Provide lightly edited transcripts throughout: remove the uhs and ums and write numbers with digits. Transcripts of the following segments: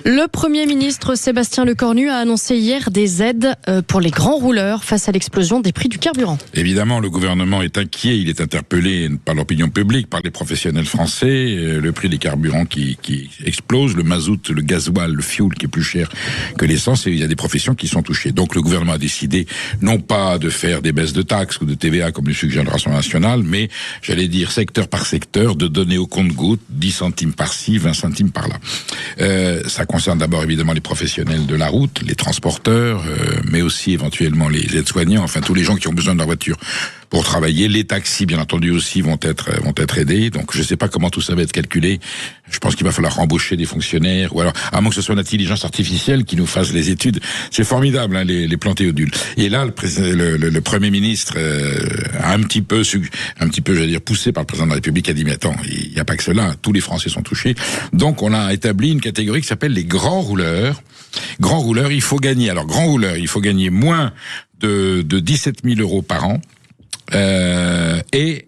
Le Premier ministre Sébastien Lecornu a annoncé hier des aides pour les grands rouleurs face à l'explosion des prix du carburant. Évidemment, le gouvernement est inquiet, il est interpellé par l'opinion publique, par les professionnels français. Le prix des carburants qui explose, le mazout, le gasoil, le fioul qui est plus cher que l'essence, et il y a des professions qui sont touchées. Donc le gouvernement a décidé non pas de faire des baisses de taxes ou de TVA comme le suggère le Rassemblement national, mais j'allais dire secteur par secteur, de donner au compte-gouttes 10 centimes par-ci, 20 centimes par-là. Ça concerne d'abord évidemment les professionnels de la route, les transporteurs, mais aussi éventuellement les aides-soignants, enfin tous les gens qui ont besoin de leur voiture pour travailler. Les taxis, bien entendu, aussi vont être aidés. Donc je ne sais pas comment tout ça va être calculé. Je pense qu'il va falloir embaucher des fonctionnaires, ou alors à moins que ce soit l'intelligence artificielle qui nous fasse les études. C'est formidable, hein, les plans Théodule. Et là, le Premier ministre a un petit peu, j'allais dire, poussé par le président de la République, a dit mais attends, il n'y a pas que cela, tous les Français sont touchés. Donc on a établi une catégorie qui s'appelle les grands rouleurs. Grands rouleurs, il faut gagner. Alors grands rouleurs, il faut gagner moins de 17 000 euros par an. Et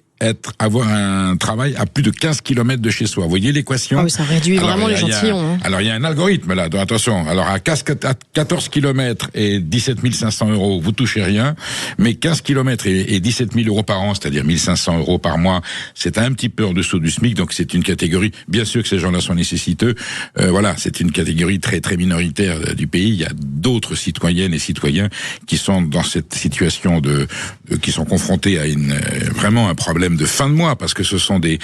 avoir un travail à plus de 15 km de chez soi. Vous voyez l'équation? Ah oui, ça réduit vraiment l'échantillon. Alors, il y a un algorithme là, attention. Alors, à 14 km et 17 500 euros, vous touchez rien. Mais 15 km et 17 000 euros par an, c'est-à-dire 1 500 euros par mois, c'est un petit peu en dessous du SMIC. Donc, c'est une catégorie, bien sûr que ces gens-là sont nécessiteux. Voilà, c'est une catégorie très, très minoritaire du pays. Il y a d'autres citoyennes et citoyens qui sont dans cette situation qui sont confrontés à vraiment un problème de fin de mois, parce que ce sont des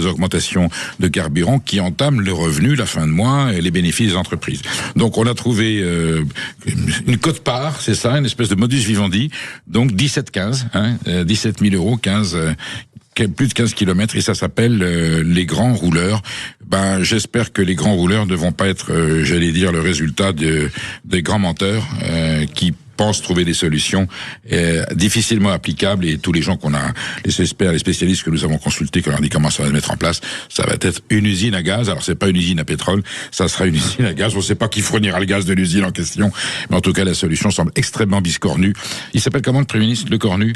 augmentations de carburant qui entament le revenu, la fin de mois et les bénéfices des entreprises. Donc on a trouvé une quote-part, c'est ça, une espèce de modus vivendi, donc 17-15, 17 000 euros, plus de 15 kilomètres, et ça s'appelle les grands rouleurs. J'espère que les grands rouleurs ne vont pas être, j'allais dire, le résultat des grands menteurs qui pensent trouver des solutions difficilement applicables, et tous les gens les experts, les spécialistes que nous avons consultés, qu'on leur dit comment ça va se mettre en place, ça va être une usine à gaz. Alors c'est pas une usine à pétrole, ça sera une usine à gaz. On ne sait pas qui fournira le gaz de l'usine en question, mais en tout cas la solution semble extrêmement biscornue. Il s'appelle comment le Premier ministre? Lecornu?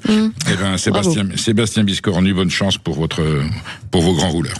Sébastien Biscornu, bonne chance pour vos grands rouleurs.